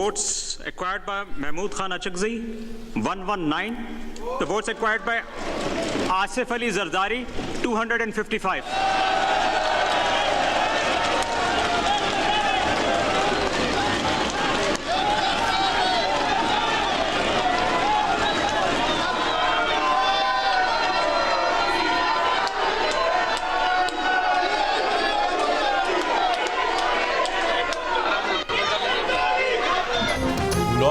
votes acquired by Mahmood Khan Achakzai 119. The votes acquired by Asif Ali Zardari 255.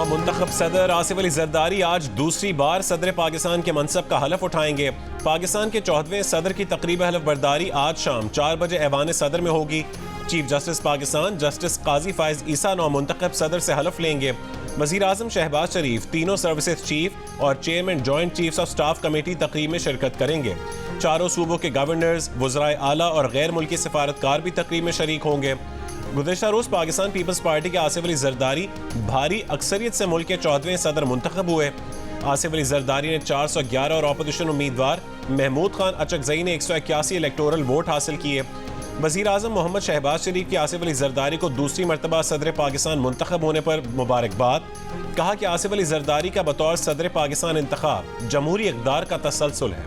मुंतखब सदर आसिफ अली जरदारी आज दूसरी बार सदर पाकिस्तान के मनसब का हलफ उठाएंगे। पाकिस्तान के 14वें सदर की तकरीब हलफ बर्दारी आज शाम 4 बजे ऐवान सदर में होगी। चीफ जस्टिस पाकिस्तान जस्टिस काजी फायज ईसा नौ मुंतखब सदर से हलफ लेंगे। वजीर आजम शहबाज शरीफ, तीनों सर्विसेज चीफ और chairman joint chiefs of staff committee तकरीब में शिरकत करेंगे। चारों सूबों के गवर्नर्स, वज़राए आला और गैर मुल्की सफारतकार भी तकरीब में शरीक होंगे। गुज़िश्ता रोज़ पाकिस्तान पीपल्स पार्टी के आसिफ अली जरदारी भारी अक्सरियत से मुल्क के 14वें सदर मुंतखब हुए। आसिफ अली जरदारी ने 411 और अपोजिशन उम्मीदवार महमूद खान अचकजई ने 181 इलेक्टोरल वोट हासिल किए। वज़ीर आज़म मोहम्मद शहबाज शरीफ की आसिफ अली जरदारी को दूसरी मरतबा सदर पाकिस्तान मुंतखब होने पर मुबारकबाद। कहा कि आसिफ अली जरदारी का बतौर सदर पाकिस्तान इंतखाब जमहूरी इक़्तिदार का तसलसल है।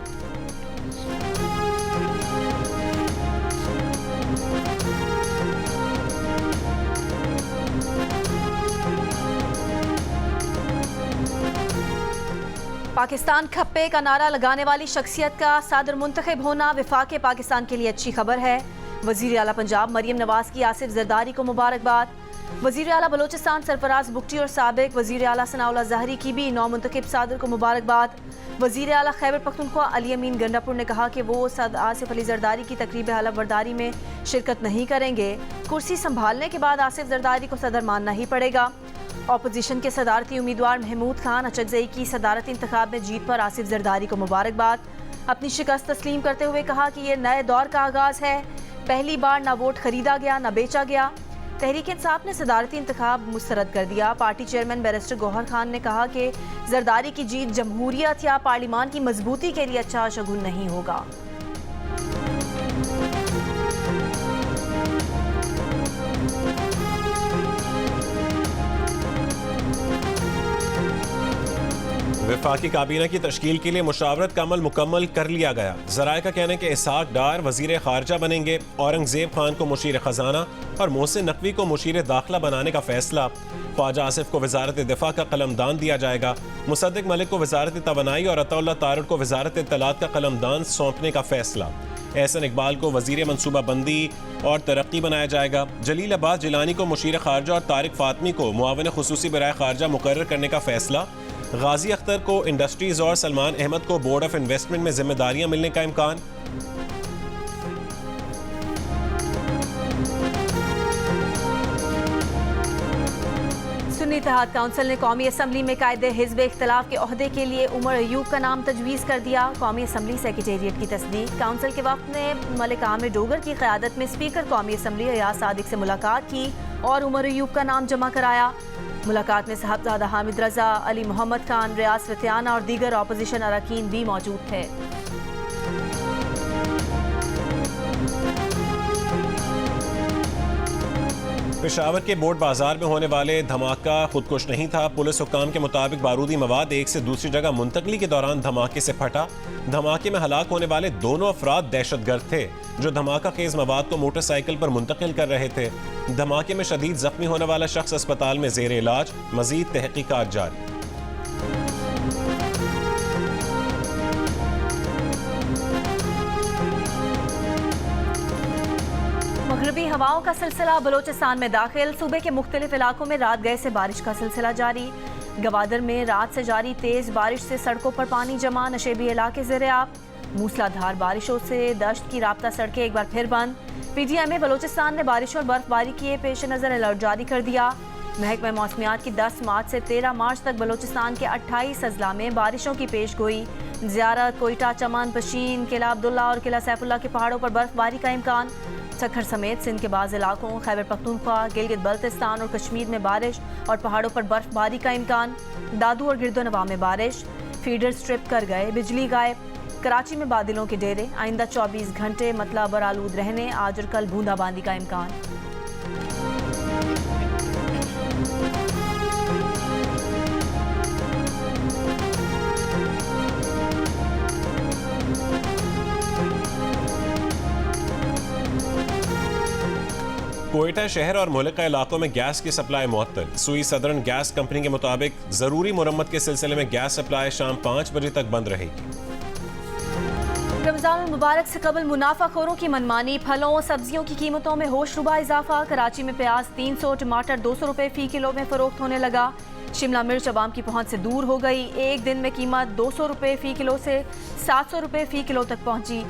पाकिस्तान खप्पे का नारा लगाने वाली शख्सियत का सदर मुंतखब होना वफाक़े पाकिस्तान के लिए अच्छी खबर है। वज़ीर आला पंजाब मरियम नवाज की आसिफ जरदारी को मुबारकबाद। वज़ीर आला बलोचिस्तान सरफराज बुगटी और साबिक वज़ीर आला सनाउल्लाह ज़हरी की भी नौ मुंतखब सदर को मुबारकबाद। वज़ीर आला खैबर पख्तूनख्वा अली अमीन गंडापुर ने कहा कि वो आसिफ अली जरदारी की तकरीब हलफ बर्दारी में शिरकत नहीं करेंगे। कुर्सी संभालने के बाद आसिफ जरदारी को सदर मानना ही पड़ेगा। अपोजिशन के सदारती उम्मीदवार महमूद खान अचकजई की सदारती इंतखाब में जीत पर आसिफ जरदारी को मुबारकबाद। अपनी शिकस्त तस्लीम करते हुए कहा कि यह नए दौर का आगाज़ है। पहली बार ना वोट खरीदा गया ना बेचा गया। तहरीक इंसाफ ने सदारती इंतखाब मुस्तरद कर दिया। Party chairman barrister Gohar Khan ने कहा कि जरदारी की जीत जमहूरियत या पार्लिमान की मजबूती के लिए अच्छा शगुन नहीं होगा। वफाकी काबीना की तश्कील के लिए मुशावरत का अमल मुकम्मल कर लिया गया। ज़राए का कहना है कि इसहाक डार वज़ीर खारजा बनेंगे। औरंगजेब खान को मुशीर ख़जाना और मोहसिन नकवी को मुशीर दाखिला बनाने का फैसला। ख्वाजा आसिफ को वज़ारत दिफा का कलमदान दिया जाएगा। मुसद्दिक मलिक को वज़ारत तवानाई और अताउल्लाह तारड़ को वज़ारत इत्तलात का कलमदान सौंपने का फैसला। एहसन इकबाल को वज़ीर मनसूबा बंदी और तरक्की बनाया जाएगा। जलील अब्बास जिलानी को मुशीर खारजा और तारिक फातमी को मुआविन खुसूसी बराए खारजा मुकर्रर करने का फैसला। गाजी अख्तर को इंडस्ट्रीज और सलमान अहमद को बोर्ड ऑफ इन्वेस्टमेंट में जिम्मेदारियां मिलने का इम्कान। सुन्नी इत्तेहाद काउंसिल ने कौमी असम्बली में कायदे हिज़्ब इख्तिलाफ के ओहदे के लिए उमर अयूब का नाम तजवीज़ कर दिया। कौमी असम्बली सेक्रेटेरिएट की तस्दीक। काउंसिल के वक्त ने मलिक आमिर डोगर की क़यादत में स्पीकर कौमी असम्बली रियाज सादिक से मुलाकात की और उमर अयूब का नाम जमा कराया। मुलाकात में साहबजादा हामिद रजा, अली मोहम्मद खान, रियाज फतियाना और दीगर अपोजिशन अरकान भी मौजूद थे। पेशावर के बोर्ड बाजार में होने वाले धमाका खुदकुश नहीं था। पुलिस हुक्काम के मुताबिक बारूदी मवाद एक से दूसरी जगह मुंतकली के दौरान धमाके से फटा। धमाके में हलाक होने वाले दोनों अफराद दहशतगर्द थे जो धमाका खेज मवाद को मोटरसाइकिल पर मुंतकिल कर रहे थे। धमाके में शदीद जख्मी होने वाला शख्स अस्पताल में जेर इलाज। मजीद तहकीकात जारी। मगरबी हवाओं का सिलसिला बलोचिस्तान में दाखिल। सूबे के मुख्तलिफ इलाकों में रात गए से बारिश का सिलसिला जारी। गवादर में रात से जारी तेज बारिश से सड़कों पर पानी जमा। नशेबी इलाके ज़ेर-ए-आब। मूसलाधार बारिशों से दश्त की राब्ता सड़कें एक बार फिर बंद। PTI बलोचिस्तान ने बारिश और बर्फबारी के पेश नज़र अलर्ट जारी कर दिया। महकमा मौसमियात की 10 मार्च से 13 मार्च तक बलोचिस्तान के 28 अजला में बारिशों की पेश गोई। ज़ियारत, कोयटा, चमन, पशीन, किला अब्दुल्ला और किला सैफुल्ला के पहाड़ों पर बर्फबारी का इम्कान। सखर समेत सिंध के बाज़ इलाकों, खैबर पख्तूनख्वा, गिलगित बल्तिस्तान और कश्मीर में बारिश और पहाड़ों पर बर्फबारी का इम्कान। दादू और गिरदोनवा में बारिश। फीडर स्ट्रिप कर गए, बिजली गायब। कराची में बादलों के डेरे। आइंदा 24 घंटे मतलब और आलूद रहने। आज और कल बूंदाबांदी का इम्कान। कोयटा शहर और मुल्का इलाकों में गैस की सप्लाई मुअत्तल। सुई सदर्न गैस कंपनी के मुताबिक जरूरी मुरम्मत के सिलसिले में गैस सप्लाई शाम 5 बजे तक बंद रहेगी। रमजान मुबारक से कबल मुनाफाखोरों की मनमानी, फलों और सब्जियों की कीमतों में होशरुबा इजाफा। कराची में प्याज 300, टमाटर 200 रुपए फी किलो में फरोख्त होने लगा। शिमला मिर्च अवाम की पहुंच से दूर हो गई। एक दिन में कीमत 200 रुपए फी किलो से 700 रुपए फी किलो तक पहुंची।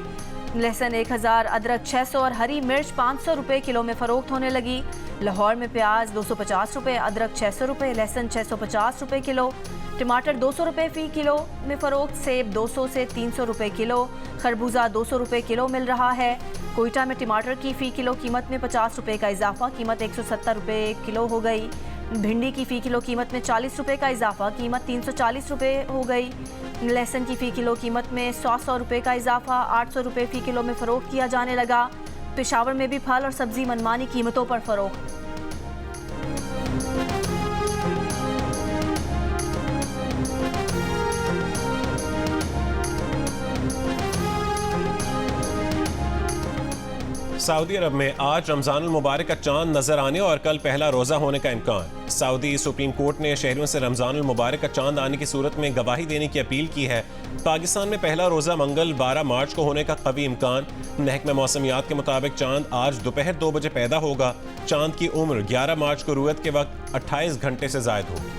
लहसुन 1000, अदरक 600 और हरी मिर्च 500 रुपए किलो में फरोख्त होने लगी। लाहौर में प्याज 250 रुपए, अदरक 600 रुपए, लहसुन 650 रुपए किलो, टमाटर 200 रुपए फी किलो में फरोख्त, सेब 200 से 300 रुपए किलो, खरबूजा 200 रुपए किलो मिल रहा है। कोयटा में टमाटर की फी किलो कीमत में 50 रुपए का इजाफा, कीमत 170 रुपए किलो हो गई। भिंडी की फी किलो कीमत में 40 रुपए का इजाफा, कीमत 340 रुपए हो गई। लहसुन की फी किलो कीमत में 100 रुपए का इजाफा, 800 रुपए फी किलो में फरोख्त किया जाने लगा। पेशावर में भी फल और सब्जी मनमानी कीमतों पर फरोख्त। सऊदी अरब में आज रमजान मुबारक का चांद नजर आने और कल पहला रोजा होने का इम्कान। सऊदी सुप्रीम कोर्ट ने शहरियों से रमजान मुबारक का चांद आने की सूरत में गवाही देने की अपील की है। पाकिस्तान में पहला रोजा मंगल 12 मार्च को होने का कवी इम्कान। महकमा मौसमियात के मुताबिक चांद आज दोपहर 2 बजे पैदा होगा। चांद की उम्र 11 मार्च को रुयत के वक्त 28 घंटे से जायद होगी।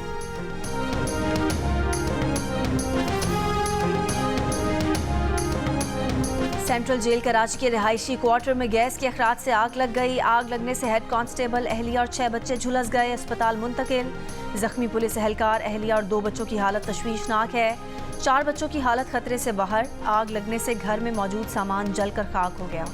सेंट्रल जेल कराची के रिहायशी क्वार्टर में गैस के अखराज से आग लग गई। आग लगने से हेड कांस्टेबल, अहलिया और 6 बच्चे झुलस गए, अस्पताल मुंतकिल। जख्मी पुलिस एहलकार, अहलिया और 2 बच्चों की हालत तशवीशनाक है। 4 बच्चों की हालत खतरे से बाहर। आग लगने से घर में मौजूद सामान जलकर खाक हो गया।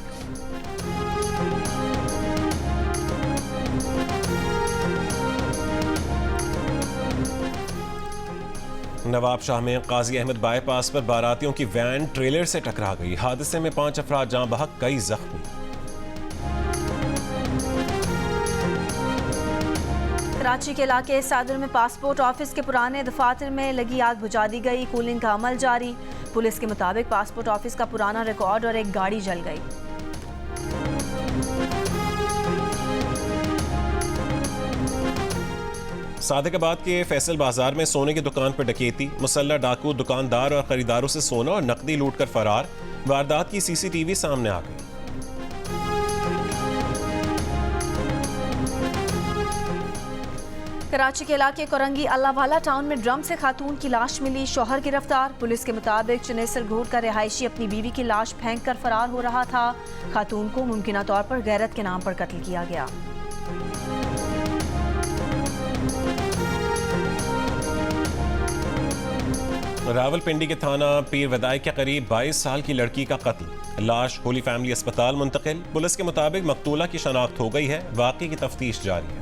नवाब शाह में काजी अहमद बाईपास पर बारातियों की वैन ट्रेलर से टकरा गई। हादसे में 5 अफराद जान बहक, कई जख्मी। कराची के इलाके सादर में पासपोर्ट ऑफिस के पुराने दफातर में लगी आग बुझा दी गई। कूलिंग का अमल जारी। पुलिस के मुताबिक पासपोर्ट ऑफिस का पुराना रिकॉर्ड और एक गाड़ी जल गई। सादिकाबाद के फैसल बाजार में सोने की दुकान पर डकैती। मुसल्लह डाकू दुकानदार और खरीदारों से सोना और नकदी लूटकर फरार। वारदात की सीसीटीवी सामने आ गई। कराची के इलाके कोरंगी अल्लाहवाला टाउन में ड्रम से खातून की लाश मिली, शौहर गिरफ्तार। पुलिस के मुताबिक चनेसर घोट का रिहायशी अपनी बीवी की लाश फेंक कर फरार हो रहा था। खातून को मुमकिना तौर पर गैरत के नाम पर कत्ल किया गया। रावलपिंडी के थाना पीर वदाई के करीब 22 साल की लड़की का कत्ल। लाश होली फैमिली अस्पताल मुंतकिल। पुलिस के मुताबिक मकतूला की शनाख्त हो गई है। वाकई की तफ्तीश जारी है।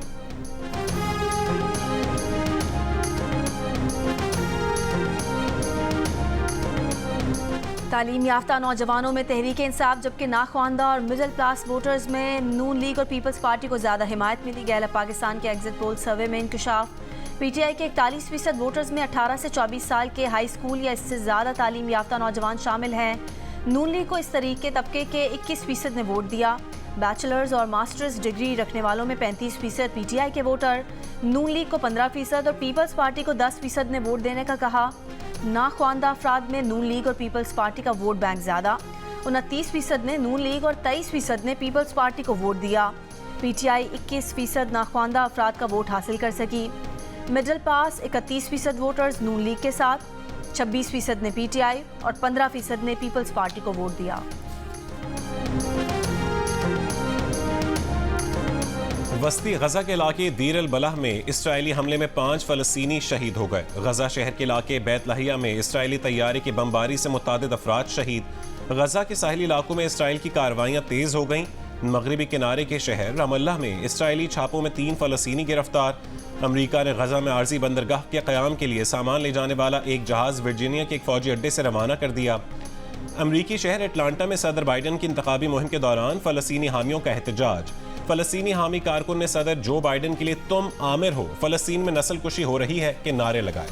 तालीम याफ्ता नौजवानों में तहरीक इंसाफ, जबकि नाख्वानदा और मिडिल क्लास वोटर्स में नून लीग और पीपल्स पार्टी को ज्यादा हिमायत मिली। गैलप पाकिस्तान के एग्जिट पोल सर्वे में इंकशाफ। पीटीआई के 41% वोटर्स में 18 से 24 साल के हाई स्कूल या इससे ज़्यादा तालीम याफ्ता नौजवान शामिल हैं। नून लीग को इस तरीके तबके के 21% ने वोट दिया। बैचलर्स और मास्टर्स डिग्री रखने वालों में 35% पीटीआई के वोटर, नून लीग को 15% और पीपल्स पार्टी को 10% ने वोट देने का कहा। नाख्वानदा अफराद में नून लीग और पीपल्स पार्टी का वोट बैंक ज़्यादा, 29% ने नून लीग और 23% ने पीपल्स पार्टी को वोट दिया। पीटीआई 21% नाख्वानदा अफराद का वोट हासिल कर सकी। मिडिल पास 31% वोटर्स नून लीग के साथ, 26% ने पीटीआई और 15% ने पीपल्स पार्टी को वोट दिया। वस्ती गजा के इलाके दीर अल बलाह में इसराइली हमले में 5 फलस्तीनी शहीद हो गए। गजा शहर के इलाके बैतलहिया में इसराइली तैयारे की बमबारी से मुतादिद अफराद शहीद। गजा के साहिली इलाकों में इसराइल की कार्रवाइयाँ तेज हो गईं। मगरबी किनारे के शहर रमल्लाह में इसराइली छापों में 3 फलस्तीनी गिरफ्तार। अमरीका ने गजा में आर्जी बंदरगाह के क़याम के लिए सामान ले जाने वाला एक जहाज़ वर्जीनिया के एक फौजी अड्डे से रवाना कर दिया। अमरीकी शहर एटलांटा में सदर बाइडन की इंतखाबी मुहिम के दौरान फलस्तीनी हामियों का एहतजाज। फलस्तीनी हामी कारकुन ने सदर जो बाइडन के लिए तुम आमिर हो, फलस्तीन में नस्ल कुशी हो रही है के नारे लगाए।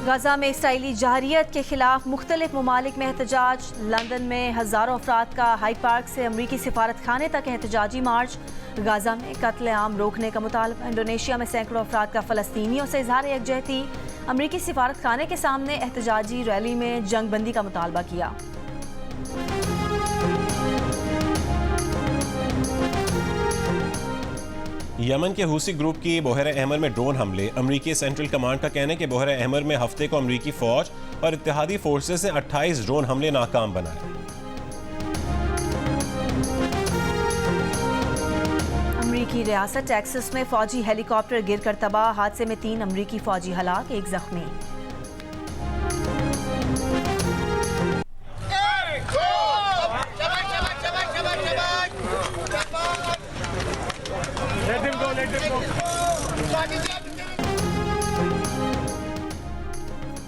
गाजा में इसराइली जहरियत के खिलाफ मुख्तलिफ ममालिक में एहतजाज। लंदन में हज़ारों अफराद का हाइड पार्क से अमरीकी सिफारत खाने तक एहतजाजी मार्च। गाजा में कत्ल आम रोकने का मुतालबा। इंडोनेशिया में सैकड़ों अफराद का फ़लस्तीनियों से इजहार यकजहती। अमरीकी सिफारत खाने के सामने एहतजाजी रैली में जंग बंदी का मुतालबा किया। यमन के हूसी ग्रुप की बोहरा अहमर में ड्रोन हमले। अमरीकी सेंट्रल कमांड का कहना है कि बोहरा अहमर में हफ्ते को अमरीकी फौज और इत्तेहादी फोर्सेस ने 28 ड्रोन हमले नाकाम बनाए। अमरीकी रियासत टेक्सास में फौजी हेलीकॉप्टर गिरकर तबाह। हादसे में 3 अमरीकी फौजी हलाक, 1 जख्मी।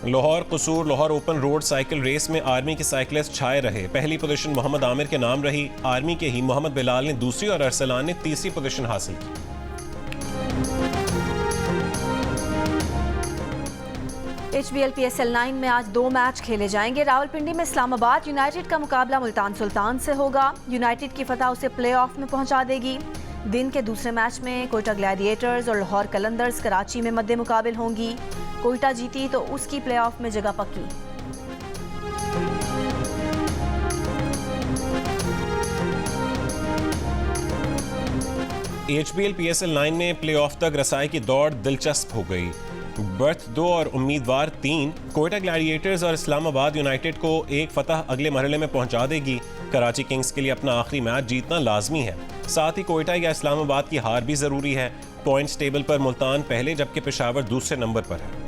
Lahore Kasur Lahore open road cycle race में आर्मी के साइकिलिस्ट छाए रहे। पहली पोजीशन मोहम्मद आमिर के नाम रही। आर्मी के ही मोहम्मद बिलाल ने दूसरी और अरसलान ने तीसरी पोजीशन हासिल की। HBL PSL 9 में आज 2 मैच खेले जाएंगे। रावलपिंडी में इस्लामाबाद यूनाइटेड का मुकाबला मुल्तान सुल्तान से होगा। यूनाइटेड की फतह उसे प्लेऑफ में पहुंचा देगी। दिन के दूसरे मैच में कोयटा ग्लैडिएटर्स और लाहौर कलंदर्स कराची में मद्दे मुकाबिल होंगी। कोयटा जीती तो उसकी प्लेऑफ में जगह पक्की। HBL PSL 9 में प्लेऑफ तक रसाई की दौड़ दिलचस्प हो गई। बर्थ 2 और उम्मीदवार 3 कोयटा ग्लैडिएटर्स और इस्लामाबाद यूनाइटेड को एक फतह अगले मरहले में पहुंचा देगी। कराची किंग्स के लिए अपना आखिरी मैच जीतना लाजमी है। साथ ही कोयटा या इस्लामाबाद की हार भी जरूरी है। पॉइंट्स टेबल पर मुल्तान पहले जबकि पेशावर दूसरे नंबर पर है।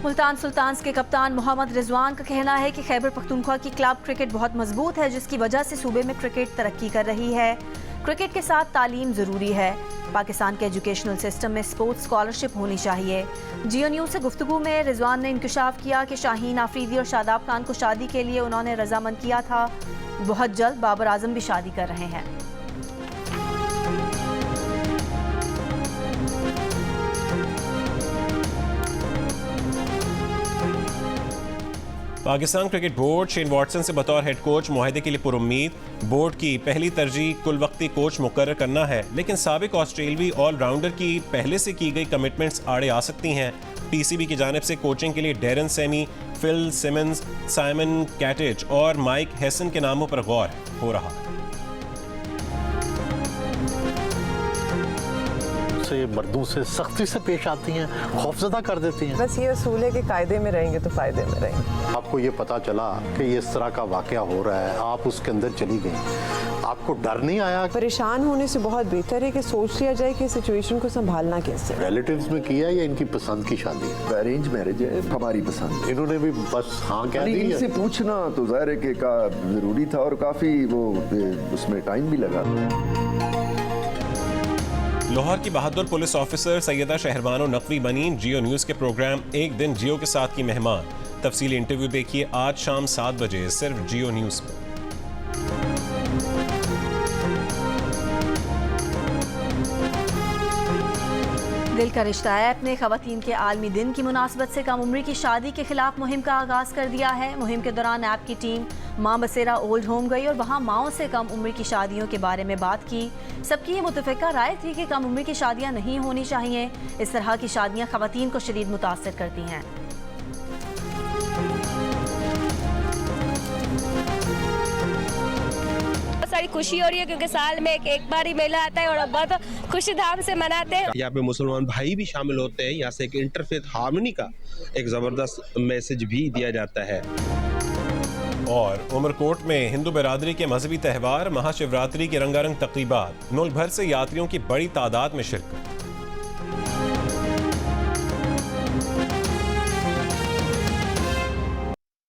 मुल्तान सुल्तान्स के कप्तान मोहम्मद रिजवान का कहना है कि खैबर पख्तूनख्वा की क्लब क्रिकेट बहुत मजबूत है, जिसकी वजह से सूबे में क्रिकेट तरक्की कर रही है। क्रिकेट के साथ तालीम ज़रूरी है। पाकिस्तान के एजुकेशनल सिस्टम में स्पोर्ट्स स्कॉलरशिप होनी चाहिए। जियो न्यूज़ से गुफ्तगू में रिजवान ने इंकशाफ किया कि शाहीन आफरीदी और शादाब खान को शादी के लिए उन्होंने रजामंद किया था। बहुत जल्द बाबर आजम भी शादी कर रहे हैं। Pakistan cricket board Shane Watson से बतौर हेड कोच मुआहदे के लिए पुरुम्मीद। बोर्ड की पहली तरजीह कुल वक्ती कोच मुकर्रर करना है, लेकिन साबिक ऑस्ट्रेलवी ऑलराउंडर की पहले से की गई कमिटमेंट्स आड़े आ सकती हैं। PCB की जानिब से कोचिंग के लिए Darren Sammy, Phil Simmons, Simon Katich और माइक हेसन के नामों पर गौर हो रहा है। ये मर्दों से सख्ती से पेश आती हैं, खौफजदा कर देती हैं। बस ये असूल है कि कायदे में रहेंगे तो फायदे में रहेंगे। आपको ये पता चला कि ये इस तरह का वाकया हो रहा है, आप उसके अंदर चली गई, आपको डर नहीं आया? परेशान होने से बहुत बेहतर है कि सोच लिया जाए कि सिचुएशन को संभालना कैसे। रिलेटिव्स में किया या इनकी पसंद की शादी है? अरेंज मैरिज है, हमारी पसंद। इन्होंने भी बस हाँ कह दी? इनसे पूछना तो जाहिर है कि जरूरी था और काफी वो उसमें टाइम भी लगा। लाहौर की बहादुर पुलिस ऑफिसर सैयदा शहरबानो नकवी बनी जियो न्यूज़ के प्रोग्राम एक दिन जियो के साथ की मेहमान। तफसीली इंटरव्यू देखिए आज शाम 7 बजे सिर्फ जियो न्यूज़ पर। दिल का रिश्ता ऐप ने खवातीन के आलमी दिन की मुनासबत से कम उम्री की शादी के खिलाफ मुहिम का आगाज कर दिया है। मुहिम के दौरान ऐप की टीम माँ बसेरा ओल्ड होम गई और वहाँ माओं से कम उम्र की शादियों के बारे में बात की। सबकी ये मुतफ़िका राय थी कि कम उम्र की शादियाँ नहीं होनी चाहिए। इस तरह की शादियाँ खवातीन को शदीद मुतासर करती हैं। सारी खुशी हो रही है क्योंकि साल में एक बार ही मेला आता है और बहुत खुशी धाम से मनाते हैं। यहाँ पे मुसलमान भाई भी शामिल होते हैं। यहाँ से एक इंटरफेथ हार्मनी का एक ज़बरदस्त मैसेज भी दिया जाता है। और उमरकोट में हिंदू बिरादरी के मजहबी त्यौहार महाशिवरात्रि की रंगारंग तकरीबात। मुल्क भर से यात्रियों की बड़ी तादाद में शिरकत।